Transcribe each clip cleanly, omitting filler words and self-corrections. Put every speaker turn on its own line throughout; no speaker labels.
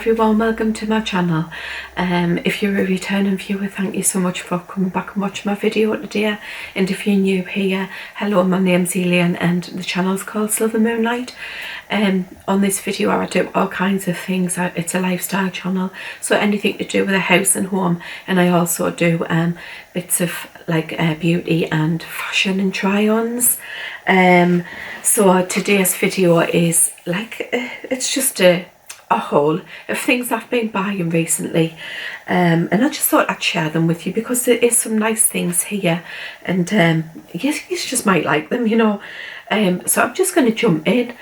everyone, welcome to my channel. If you're a returning viewer, thank you so much for coming back and watching my video today. And if you're new here, hello, my name's Elaine and the channel's called Silver Moonlight. On this video I do all kinds of things. It's a lifestyle channel, so anything to do with a house and home, and I also do bits of like beauty and fashion and try-ons. So today's video is like it's just a haul of things I've been buying recently, and I just thought I'd share them with you because there is some nice things here, and you just might like them, you know. So I'm just going to jump in.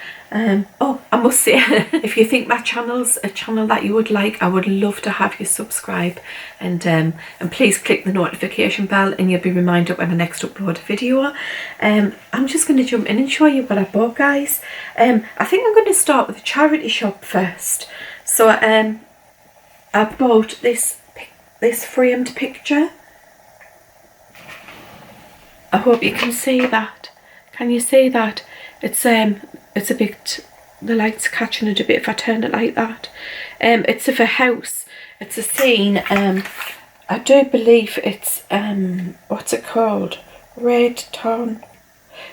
Oh, I must say, if you think my channel's a channel that you would like, I would love to have you subscribe, and please click the notification bell and you'll be reminded when I next upload a video. I'm just going to jump in and show you what I bought, guys. I think I'm going to start with the charity shop first. So I bought this framed picture. I hope you can see that. Can you see that? It's a bit, the light's catching it a bit if I turn it like that. It's of a house. It's a scene. I do believe it's what's it called? Red Town.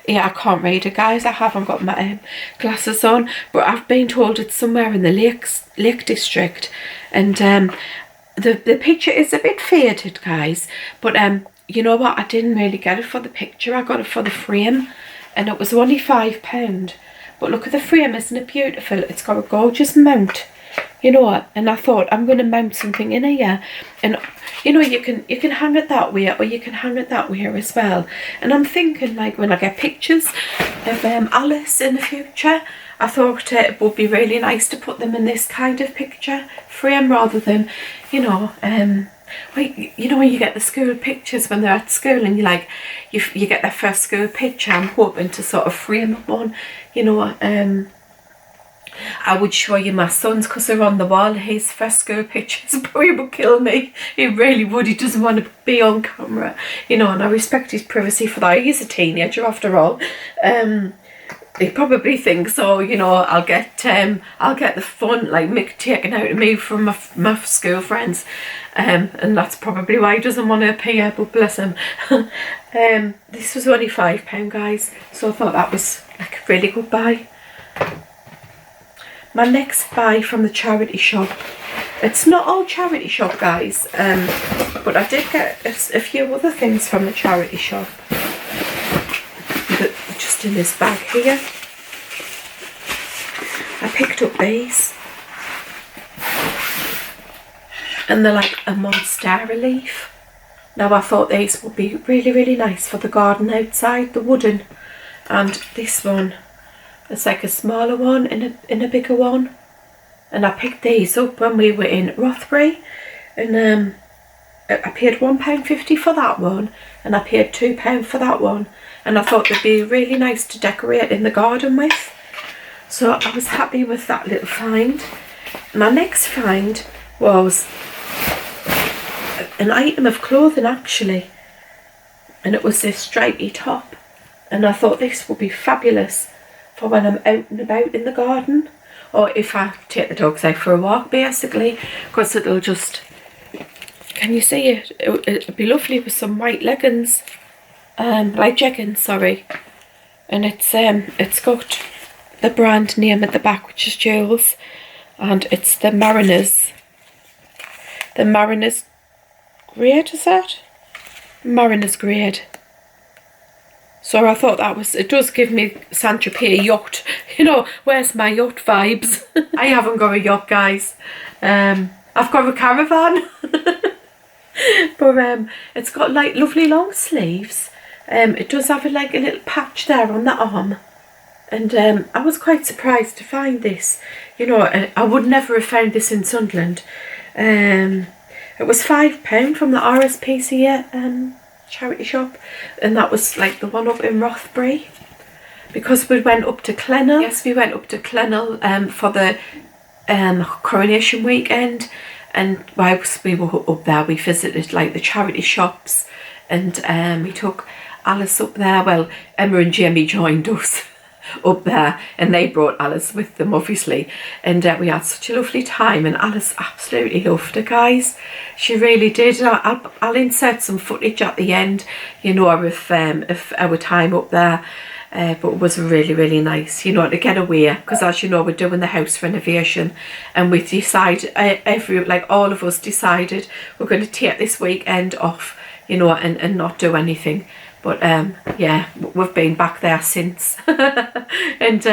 Yeah, I can't read it, guys. I haven't got my glasses on, but I've been told it's somewhere in the Lake District, and the picture is a bit faded, guys. But you know what? I didn't really get it for the picture. I got it for the frame, and it was only £5. But look at the frame, isn't it beautiful? It's got a gorgeous mount, you know. And I thought I'm going to mount something in here, and you know, you can hang it that way, or you can hang it that way as well. And I'm thinking, like, when I get pictures of Alice in the future, I thought it would be really nice to put them in this kind of picture frame rather than, you know, like, you know, when you get the school pictures when they're at school, and you get their first school picture. I'm hoping to sort of frame one, you know. I would show you my son's because they're on the wall. His first school pictures, but he would kill me. He really would. He doesn't want to be on camera, you know, and I respect his privacy for that. He's a teenager after all. He probably thinks, oh, you know, I'll get the fun, like, Mick taken out of me from my school friends, and that's probably why he doesn't want to appear, but bless him. This was only £5, guys, so I thought that was like a really good buy. My next buy from the charity shop, it's not all charity shop, guys, but I did get a few other things from the charity shop. Just in this bag here, I picked up these, and they're like a monstera leaf. Now I thought these would be really, really nice for the garden outside, the wooden. And this one, it's like a smaller one in a bigger one, and I picked these up when we were in Rothbury, and I paid £1.50 for that one, and I paid £2 for that one. And I thought they'd be really nice to decorate in the garden with. So I was happy with that little find. My next find was an item of clothing, actually. And it was this stripy top. And I thought this would be fabulous for when I'm out and about in the garden. Or if I take the dogs out for a walk, basically. Because it'll just... Can you see it? It'd be lovely with some white leggings. Like jeggings, sorry, and it's got the brand name at the back, which is Jules, and it's the Mariners grade, is that? Mariners grade. So I thought that was, it does give me Saint-Tropez yacht, you know, where's my yacht vibes? I haven't got a yacht, guys. I've got a caravan. But it's got like lovely long sleeves. It does have like a little patch there on the arm, and I was quite surprised to find this. You know, I would never have found this in Sunderland. It was £5 from the RSPCA charity shop, and that was like the one up in Rothbury, because we went up to Clennell. Yes, we went up to Clennell for the coronation weekend, and whilst we were up there, we visited like the charity shops, and we took Alice up there. Well, Emma and Jamie joined us. up there, and they brought Alice with them, obviously, and we had such a lovely time, and Alice absolutely loved it, guys. She really did. I'll insert some footage at the end, you know, of our time up there. But it was really, really nice, you know, to get away, because as you know, we're doing the house renovation, and we decided, all of us decided we're going to take this weekend off, you know, and not do anything. But yeah, we've been back there since. And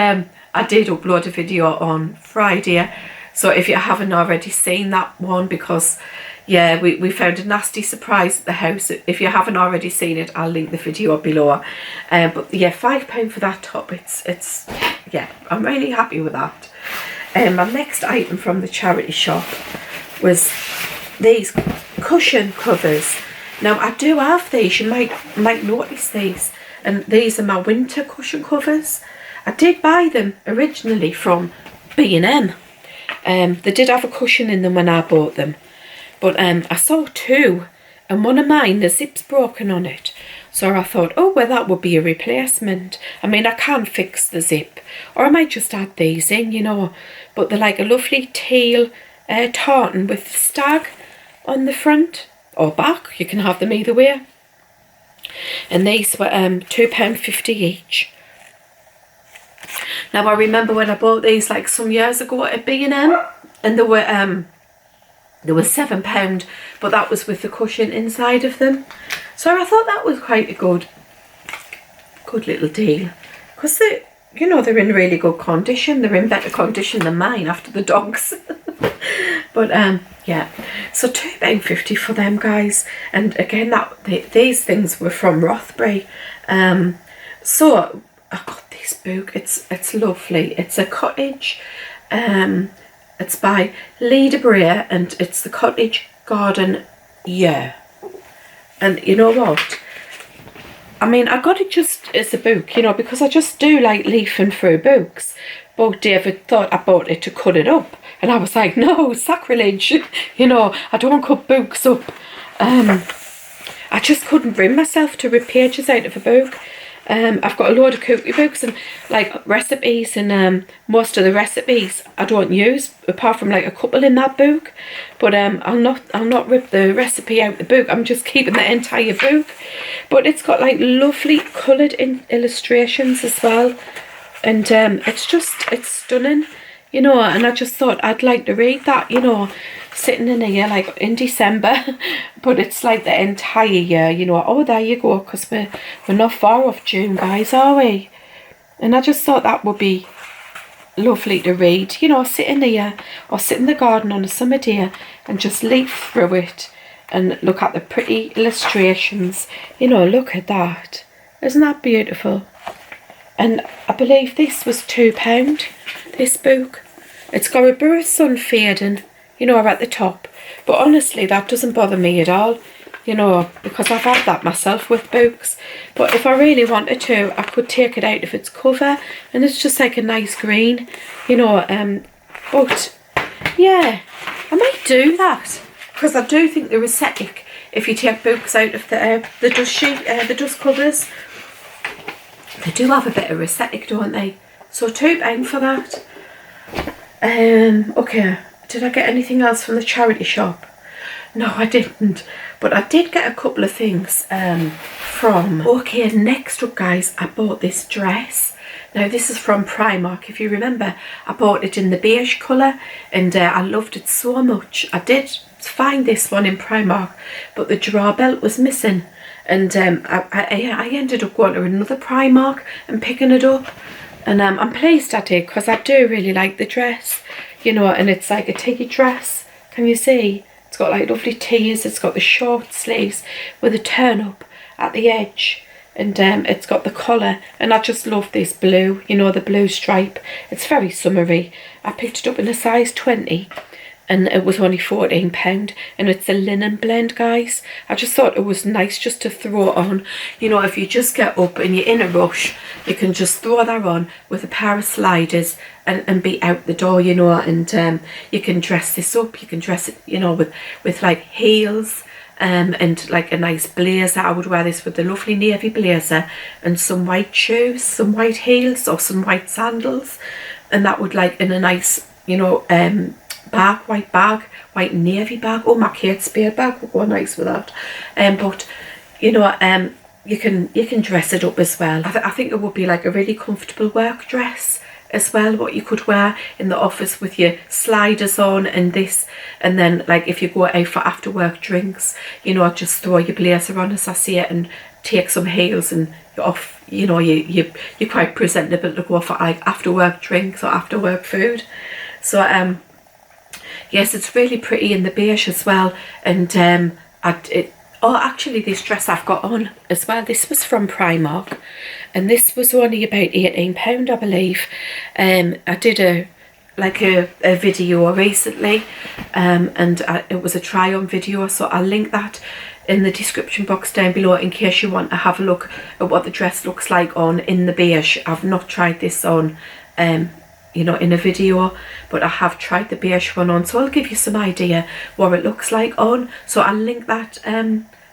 I did upload a video on Friday, so if you haven't already seen that one, because yeah, we found a nasty surprise at the house. If you haven't already seen it, I'll link the video below. But yeah, £5 for that top. It's yeah, I'm really happy with that. My next item from the charity shop was these cushion covers. Now I do have these, you might notice these, and these are my winter cushion covers. I did buy them originally from B&M. They did have a cushion in them when I bought them, but I saw two, and one of mine, the zip's broken on it, so I thought, oh well, that would be a replacement. I mean, I can fix the zip, or I might just add these in, you know, but they're like a lovely teal tartan with stag on the front or back. You can have them either way, and these were £2.50 each. Now I remember when I bought these like some years ago at B&M, and they were £7, but that was with the cushion inside of them. So I thought that was quite a good little deal, because they, you know, they're in really good condition. They're in better condition than mine after the dogs. But yeah, so £2.50 for them, guys. And again, these things were from Rothbury. So I got this book. It's lovely. It's a cottage. It's by Lee Brea, and it's the Cottage Garden year. And you know what? I mean, I got it just as a book, you know, because I just do like leafing through books. But David thought I bought it to cut it up, and I was like, no, sacrilege. You know, I don't cut books up. I just couldn't bring myself to rip pages out of a book. I've got a load of cookie books and like recipes, and most of the recipes I don't use, apart from like a couple in that book. But I'll not rip the recipe out the book. I'm just keeping the entire book. But it's got like lovely coloured illustrations as well, and it's stunning, you know. And I just thought I'd like to read that, you know, sitting in here like in December, but it's like the entire year, you know. Oh, there you go, because we're not far off June, guys, are we? And I just thought that would be lovely to read, you know, sit in here or sit in the garden on a summer day and just leaf through it and look at the pretty illustrations, you know. Look at that, isn't that beautiful? And I believe this was £2, this book. It's got a bit of sun fading, you know, at the top, but honestly that doesn't bother me at all, you know, because I've had that myself with books. But if I really wanted to, I could take it out of its cover, and it's just like a nice green, you know. But yeah, I might do that, because I do think they're aesthetic if you take books out of the dust sheet, the dust covers. They do have a bit of aesthetic, don't they? So £2 for that. Okay, did I get anything else from the charity shop? No, I didn't, but I did get a couple of things from... Okay, next up, guys, I bought this dress. Now this is from Primark. If you remember, I bought it in the beige colour, and I loved it so much. I did find this one in Primark, but the draw belt was missing, and I ended up going to another Primark and picking it up. And I'm pleased I did, because I do really like the dress, you know. And it's like a tea dress, can you see? It's got like lovely tees. It's got the short sleeves with a turn up at the edge, and it's got the collar, and I just love this blue, you know, the blue stripe. It's very summery. I picked it up in a size 20, and it was only £14, and it's a linen blend, guys. I just thought it was nice just to throw it on, you know. If you just get up and you're in a rush, you can just throw that on with a pair of sliders and be out the door, you know. And you can dress this up, you can dress it, you know, with like heels, and like a nice blazer. I would wear this with the lovely navy blazer and some white shoes, some white heels or some white sandals, and that would like in a nice, you know, bag, white navy bag. Oh, my Kate Spade bag would go nice with that. But you know, you can dress it up as well. I think it would be like a really comfortable work dress as well, what you could wear in the office with your sliders on and this, and then like if you go out for after work drinks, you know, just throw your blazer on, as I see it, and take some heels and you're off. You know, you're quite presentable to go for like after work drinks or after work food. So yes, it's really pretty in the beige as well. And oh, actually this dress I've got on as well, this was from Primark, and this was only about £18, I believe. I did a video recently, and it was a try on video, so I'll link that in the description box down below in case you want to have a look at what the dress looks like on in the beige. I've not tried this on you know, in a video, but I have tried the beige one on, so I'll give you some idea what it looks like on. So I'll link that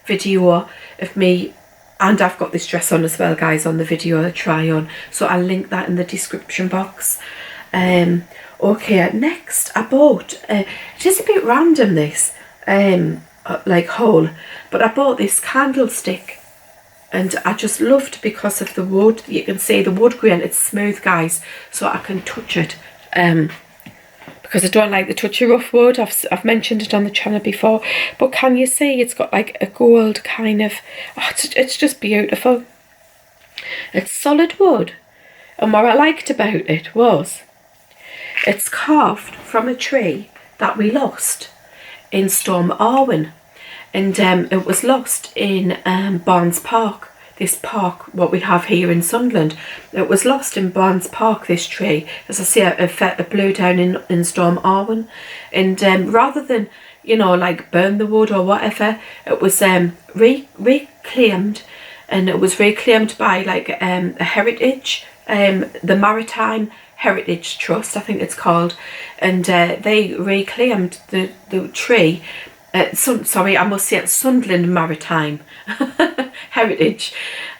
video of me, and I've got this dress on as well, guys, on the video to try on, so I'll link that in the description box. Okay, next I bought, it is a bit random this, like haul, but I bought this candlestick, and I just loved because of the wood. You can see the wood grain, it's smooth, guys, so I can touch it, because I don't like the touch of rough wood. I've mentioned it on the channel before, but can you see it's got like a gold kind of, oh, it's just beautiful. It's solid wood, and what I liked about it was it's carved from a tree that we lost in Storm Arwen. And it was lost in Barnes Park, this park what we have here in Sunderland. It was lost in Barnes Park, this tree. As I say, it blew down in Storm Arwen. And rather than, you know, like burn the wood or whatever, it was reclaimed, and it was reclaimed by like a heritage, the Maritime Heritage Trust, I think it's called. And they reclaimed the tree. Sorry, I must say it's Sunderland Maritime Heritage,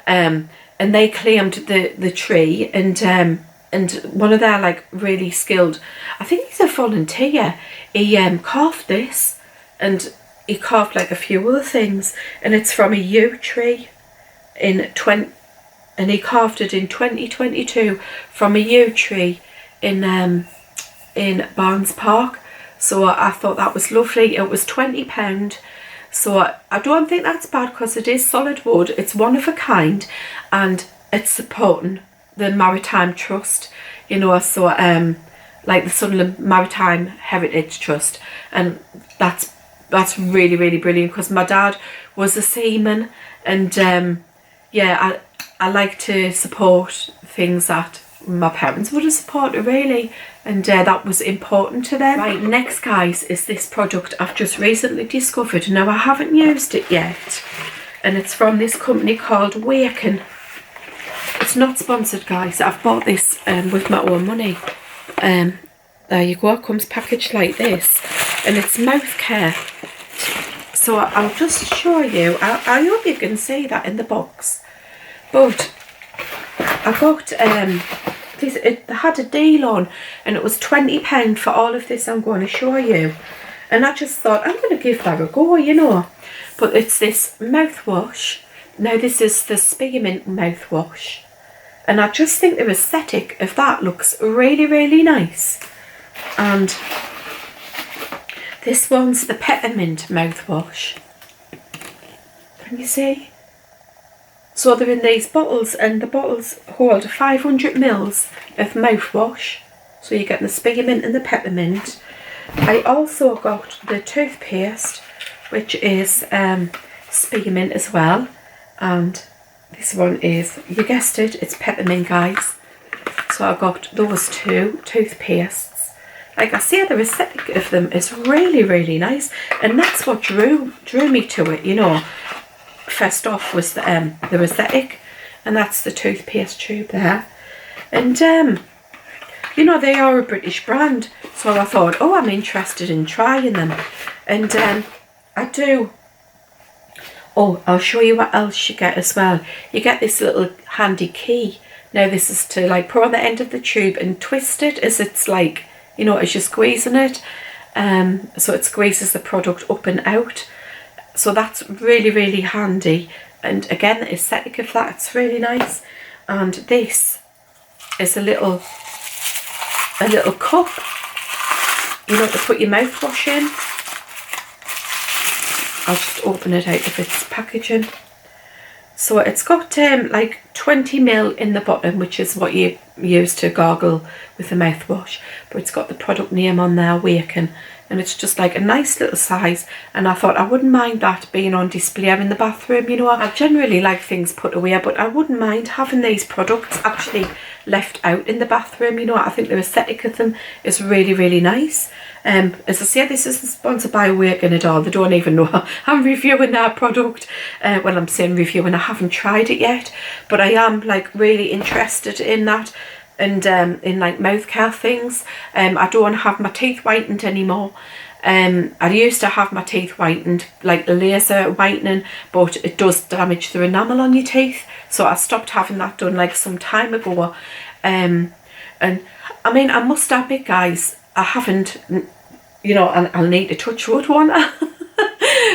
and they claimed the tree, and one of their like really skilled, I think he's a volunteer, he carved this, and he carved like a few other things, and it's from a yew tree and he carved it in 2022 from a yew tree in Barnes Park. So I thought that was lovely. It was £20. So I don't think that's bad, because it is solid wood. It's one of a kind, and it's supporting the Maritime Trust, you know, so like the Sunderland Maritime Heritage Trust. And that's really, really brilliant, because my dad was a seaman, and yeah, I like to support things that my parents would have supported, really, and that was important to them. Right, next, guys, is this product I've just recently discovered. Now, I haven't used it yet, and it's from this company called Waken. It's not sponsored, guys. I've bought this with my own money. There you go, it comes packaged like this, and it's mouth care. So I'll just show you. I hope you can see that in the box, but I got this, it had a deal on, and it was £20 for all of this I'm going to show you, and I just thought I'm going to give that a go, you know. But it's this mouthwash. Now, this is the spearmint mouthwash, and I just think the aesthetic of that looks really, really nice. And this one's the peppermint mouthwash. Can you see? So they're in these bottles, and the bottles hold 500 mils of mouthwash. So you're getting the spearmint and the peppermint. I also got the toothpaste, which is spearmint as well. And this one is, you guessed it, it's peppermint, guys. So I got those two toothpastes. Like I say, the aesthetic of them is really, really nice. And that's what drew me to it, you know. First off was the aesthetic, and that's the toothpaste tube there. And you know, they are a British brand, so I thought, oh, I'm interested in trying them. And I do Oh, I'll show you what else you get as well. You get this little handy key. Now this is to like put on the end of the tube and twist it as it's like, you know, as you're squeezing it. So it squeezes the product up and out. So that's really, really handy. And again, the aesthetic of that, it's really nice. And this is a little cup, you know, to put your mouthwash in. I'll just open it out of its packaging. So it's got like 20ml in the bottom, which is what you use to gargle with the mouthwash. But it's got the product name on there, Waken. And it's just like a nice little size, and I thought I wouldn't mind that being on display in the bathroom. You know, I generally like things put away, but I wouldn't mind having these products actually left out in the bathroom. You know, I think the aesthetic of them is really, really nice. As I say, this isn't sponsored by Waken at all. They don't even know I'm reviewing their product. Well, I'm saying reviewing, I haven't tried it yet, but I am like really interested in that. And in like mouth care things. I don't have my teeth whitened anymore. I used to have my teeth whitened, like laser whitening, but it does damage the enamel on your teeth, so I stopped having that done like some time ago. And I mean, I must admit, guys, I haven't, you know, and I'll need to touch wood, won't I?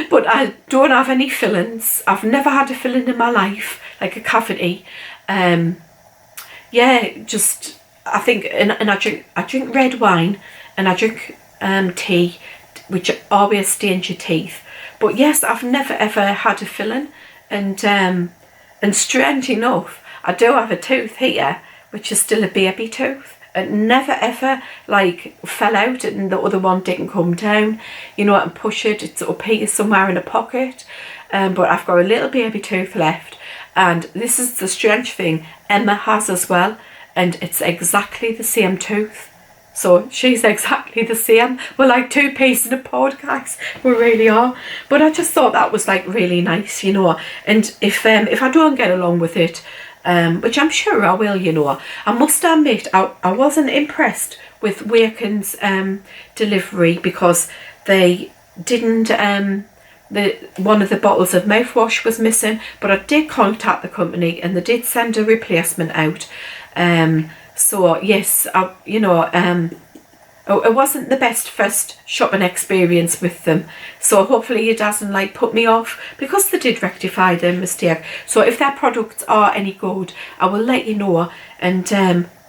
But I don't have any fillings. I've never had a filling in my life, like a cavity. Yeah, just I think, and I drink red wine, and I drink tea, which always stains your teeth. But yes, I've never ever had a filling, and strange enough, I do have a tooth here, which is still a baby tooth. It never ever like fell out, and the other one didn't come down. You know, and push it. It's up here somewhere in a pocket. But I've got a little baby tooth left. And this is the strange thing, Emma has as well, and it's exactly the same tooth. So she's exactly the same. We're like two peas in a pod, guys. We really are. But I just thought that was like really nice, you know. And if I don't get along with it, which I'm sure I will, you know, I must admit I wasn't impressed with Waken's delivery, because they didn't one of the bottles of mouthwash was missing, but I did contact the company and they did send a replacement out. So yes, you know, it wasn't the best first shopping experience with them, so hopefully it doesn't like put me off, because they did rectify their mistake. So if their products are any good, I will let you know, and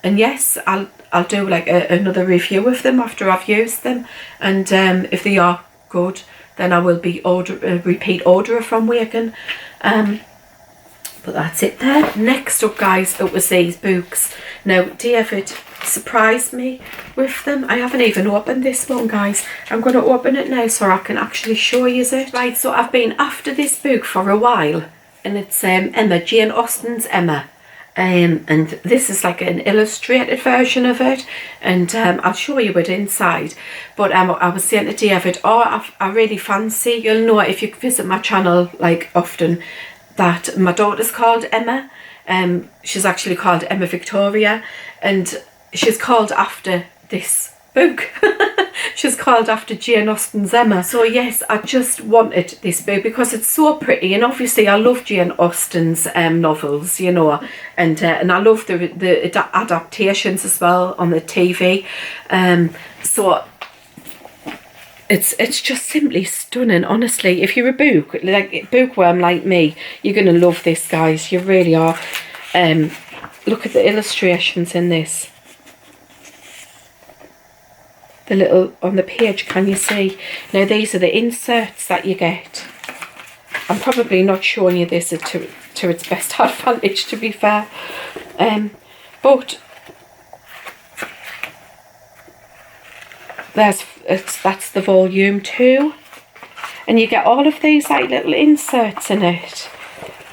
yes, I'll do like another review of them after I've used them, and if they are good, then I will be repeat order from Waken. But that's it there. Next up, guys, it was these books. Now, David surprised me with them. I haven't even opened this one, guys. I'm going to open it now so I can actually show you it. Right, so I've been after this book for a while, and it's Emma, Jane Austen's Emma. And this is like an illustrated version of it, and I'll show you it inside. But I was saying to David, I really fancy, you'll know if you visit my channel like often, that my daughter's called Emma. She's actually called Emma Victoria, and she's called after this book. She's called after Jane Austen's Emma. So yes, I just wanted this book because it's so pretty, and obviously I love Jane Austen's novels, you know, and I love the adaptations as well on the TV. So it's just simply stunning, honestly. If you're a bookworm like me, you're gonna love this, guys. You really are. Look at the illustrations in this. The little on the page, can you see? Now these are the inserts that you get. I'm probably not showing you this to its best advantage, to be fair, but that's the volume 2, and you get all of these like little inserts in it.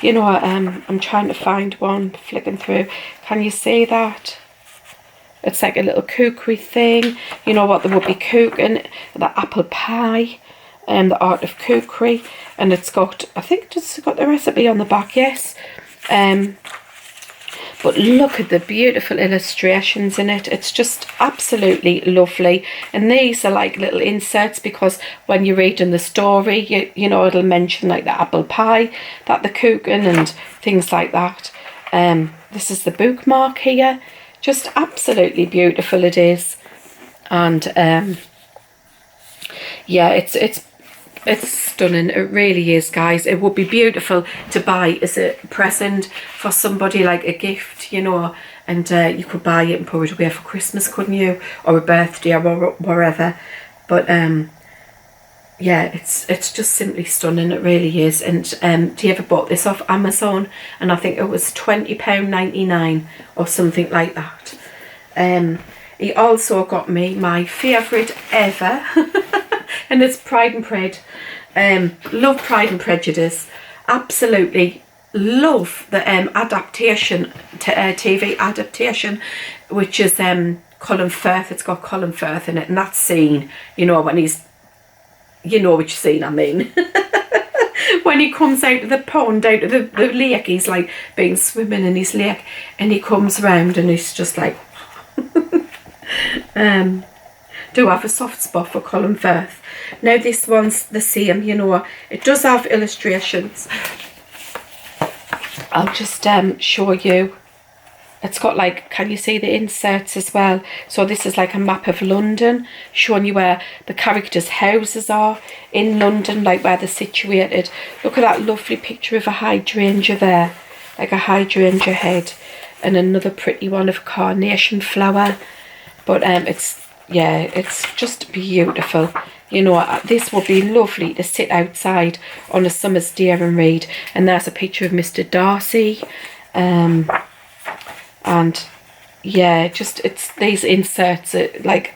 You know, I'm trying to find one, flicking through. Can you see that? It's like a little cookery thing, you know, what they would be cooking, the apple pie, and the art of cookery, and it's got, I think it's got the recipe on the back, yes. but look at the beautiful illustrations in it. It's just absolutely lovely. And these are like little inserts, because when you're reading the story, you know, it'll mention like the apple pie that they're cooking and things like that. This is the bookmark here. Just absolutely beautiful it is. And yeah, it's stunning. It really is, guys. It would be beautiful to buy as a present for somebody, like a gift, you know, and you could buy it and put it away for Christmas, couldn't you, or a birthday or wherever. But yeah, it's just simply stunning. It really is. And do you ever bought this off Amazon? And I think it was £20.99 or something like that. He also got me my favourite ever, and it's Pride and Pred. Love Pride and Prejudice. Absolutely love the adaptation, TV adaptation, which is Colin Firth. It's got Colin Firth in it, and that scene, you know, when he's, you know which scene I mean. When he comes out of the pond, out of the lake, he's like being swimming in his lake, and he comes round and he's just like do have a soft spot for Colin Firth. Now this one's the same, you know, it does have illustrations. I'll just show you. It's got like, can you see the inserts as well? So this is like a map of London, showing you where the characters' houses are in London, like where they're situated. Look at that lovely picture of a hydrangea there, like a hydrangea head, and another pretty one of a carnation flower. But yeah, it's just beautiful. You know, this would be lovely to sit outside on a summer's day and read. And there's a picture of Mr. Darcy. And yeah, just, it's these inserts, like,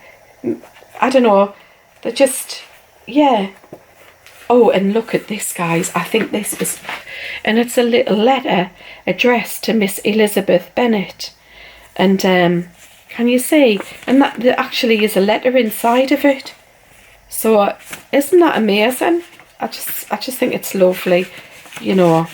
I don't know, they're just, yeah. Oh, and look at this, guys. I think this was, and it's a little letter addressed to Miss Elizabeth Bennet. And can you see? And that there actually is a letter inside of it. So isn't that amazing? I just think it's lovely. You know,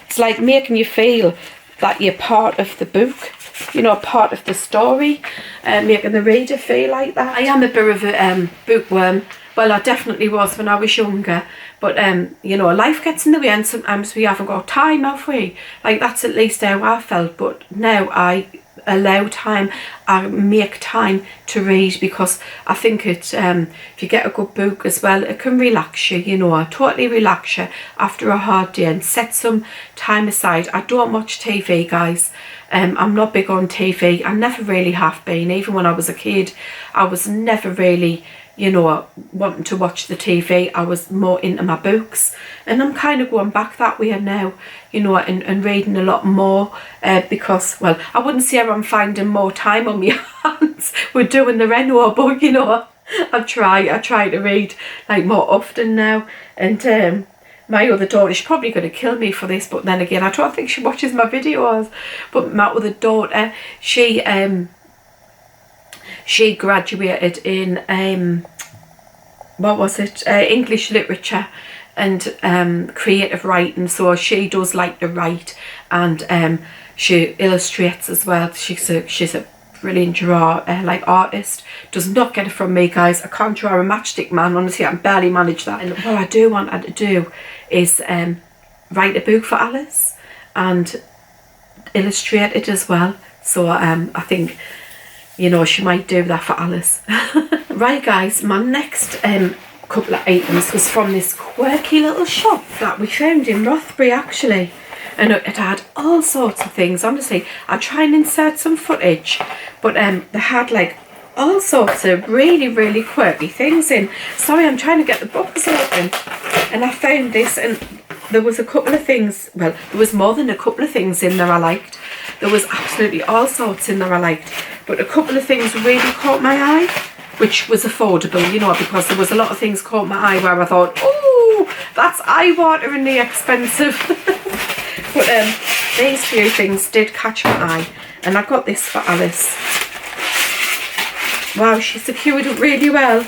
it's like making you feel that you're part of the book, you know, part of the story, making the reader feel like that. I am a bit of a bookworm. Well, I definitely was when I was younger, but you know, life gets in the way, and sometimes we haven't got time, have we? Like, that's at least how I felt. But now I allow time, I make time to read, because I think it, if you get a good book as well, it can relax you, you know, totally relax you after a hard day, and set some time aside. I don't watch TV, guys. I'm not big on TV. I never really have been. Even when I was a kid, I was never really, you know, wanting to watch the TV. I was more into my books, and I'm kind of going back that way now, you know, and reading a lot more, because, well, I wouldn't say I'm finding more time on my hands with doing the reno, but, you know, I try to read like more often now. And my other daughter, she's probably going to kill me for this, but then again, I don't think she watches my videos. But my other daughter, she graduated in what was it, English literature and creative writing. So she does like to write, and she illustrates as well. She's a brilliant drawer, like artist. Does not get it from me, guys. I can't draw a matchstick man, honestly. I can barely manage that. And what I do want her to do is write a book for Alice and illustrate it as well. So I think, you know, she might do that for Alice. Right, guys, my next couple of items was from this quirky little shop that we found in Rothbury, actually. And it had all sorts of things. Honestly, I try and insert some footage, but they had like all sorts of really quirky things in. Sorry, I'm trying to get the box open. And I found this, and there was a couple of things, well, there was more than a couple of things in there I liked. There was absolutely all sorts in there I liked, but a couple of things really caught my eye, which was affordable, you know, because there was a lot of things caught my eye where I thought, oh, that's eye-wateringly expensive. But these few things did catch my eye, and I got this for Alice. Wow, she secured it really well.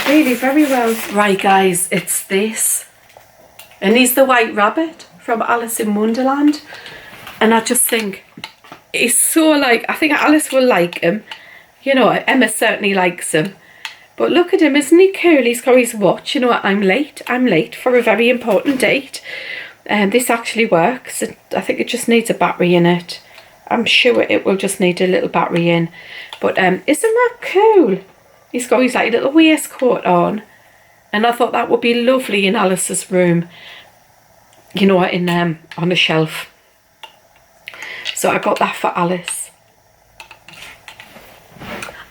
Really, very well. Right, guys, it's this. And he's the White Rabbit from Alice in Wonderland. And I just think he's so like, I think Alice will like him. You know, Emma certainly likes him. But look at him, isn't he cool? He's got his watch. You know what, I'm late for a very important date. And this actually works. I think it just needs a battery in it. I'm sure it will just need a little battery in. But isn't that cool? He's got his like little waistcoat on. And I thought that would be lovely in Alice's room. You know, in on a shelf. So I got that for Alice.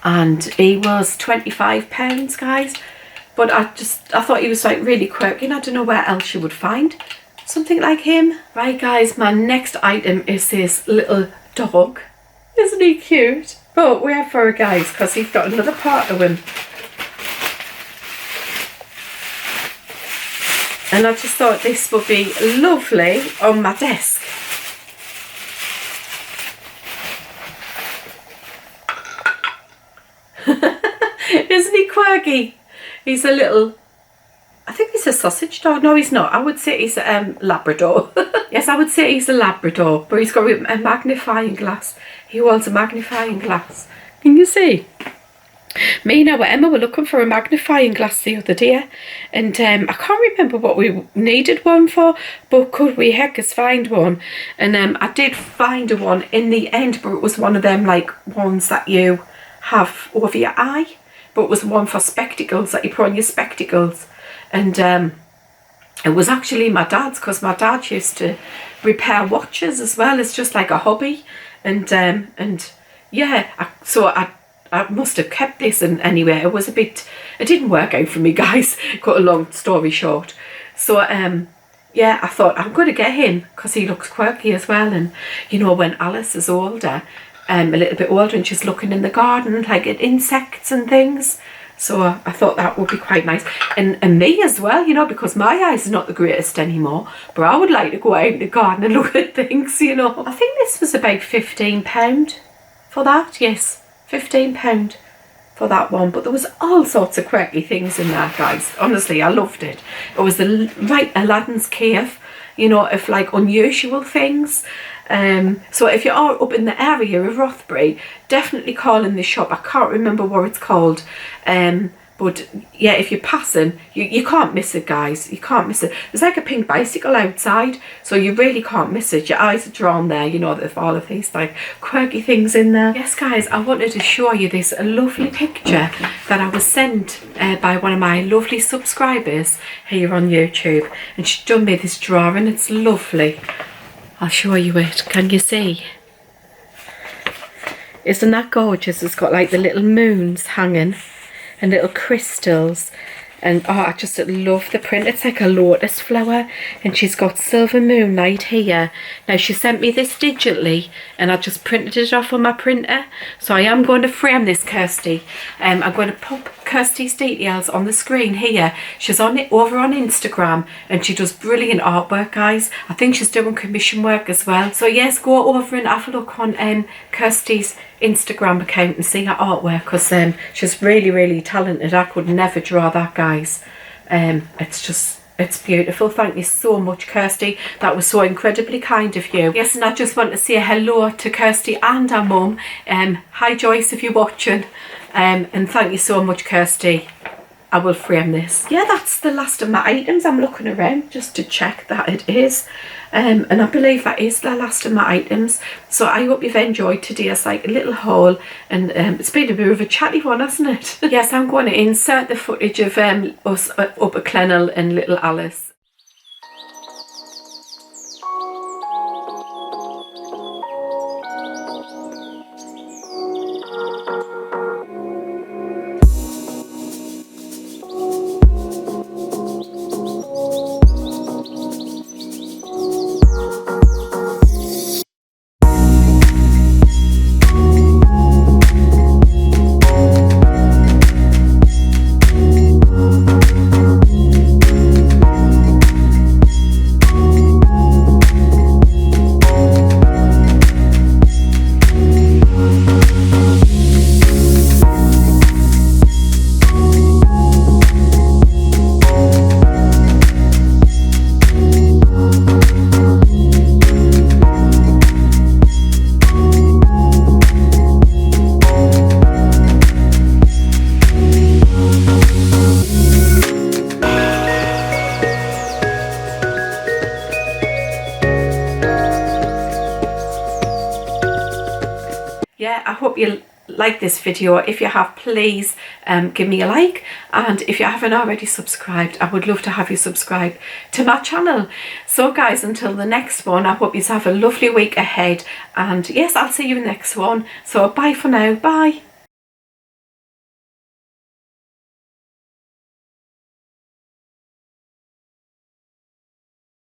And he was £25, guys. But I thought he was like really quirky, and I don't know where else you would find something like him. Right, guys, my next item is this little dog. Isn't he cute? But we're for it, guys, because he's got another part of him. And I just thought this would be lovely on my desk. Isn't he quirky? He's a little, I think he's a sausage dog. No, he's not. I would say he's a Labrador. Yes, I would say he's a Labrador, but he's got a magnifying glass. He wants a magnifying glass. Can you see? Me and Emma were looking for a magnifying glass the other day, and I can't remember what we needed one for, but could we heckers find one? And I did find one in the end, but it was one of them like ones that you have over your eye, but it was one for spectacles that you put on your spectacles. And it was actually my dad's, because my dad used to repair watches as well. It's just like a hobby. And yeah, so I must have kept this, and anyway, it was a bit, it didn't work out for me, guys. Cut a long story short. So yeah, I thought I'm going to get him because he looks quirky as well. And you know, when Alice is older, a little bit older, and she's looking in the garden like at insects and things. So I thought that would be quite nice. And me as well, you know, because my eyes are not the greatest anymore. But I would like to go out in the garden and look at things, you know. I think this was about £15 for that. Yes, £15 for that one. But there was all sorts of quirky things in there, guys. Honestly, I loved it. It was the right Aladdin's cave, you know, of like unusual things. So if you are up in the area of Rothbury, definitely call in the shop. I can't remember what it's called, but yeah, if you're passing, you can't miss it, guys. You can't miss it. There's like a pink bicycle outside, so you really can't miss it. Your eyes are drawn there, you know, there's all of these like quirky things in there. Yes, guys, I wanted to show you this lovely picture that I was sent by one of my lovely subscribers here on YouTube, and she's done me this drawing. It's lovely. I'll show you it. Can you see? Isn't that gorgeous? It's got like the little moons hanging and little crystals. And oh, I just love the print. It's like a lotus flower, and she's got silver moonlight here. Now, she sent me this digitally, and I just printed it off on my printer. So I am going to frame this, Kirsty. I'm going to pop Kirsty's details on the screen here. She's on it over on Instagram, and she does brilliant artwork, guys. I think she's doing commission work as well. So yes, go over and have a look on Kirsty's Instagram account and see her artwork, because she's really talented. I could never draw that, guys. It's beautiful. Thank you so much, Kirsty. That was so incredibly kind of you. Yes, and I just want to say hello to Kirsty and her mum. Hi Joyce, if you're watching. And thank you so much, Kirsty. I will frame this. Yeah, that's the last of my items. I'm looking around just to check that it is. And I believe that is the last of my items. So I hope you've enjoyed today's like little haul. And it's been a bit of a chatty one, hasn't it? Yes, I'm going to insert the footage of us up at Clennell and little Alice. yeah, I hope you like this video. If you have, please give me a like, and if you haven't already subscribed, I would love to have you subscribe to my channel. So guys, until the next one, I hope you have a lovely week ahead, and yes, I'll see you next one. So bye for now. Bye.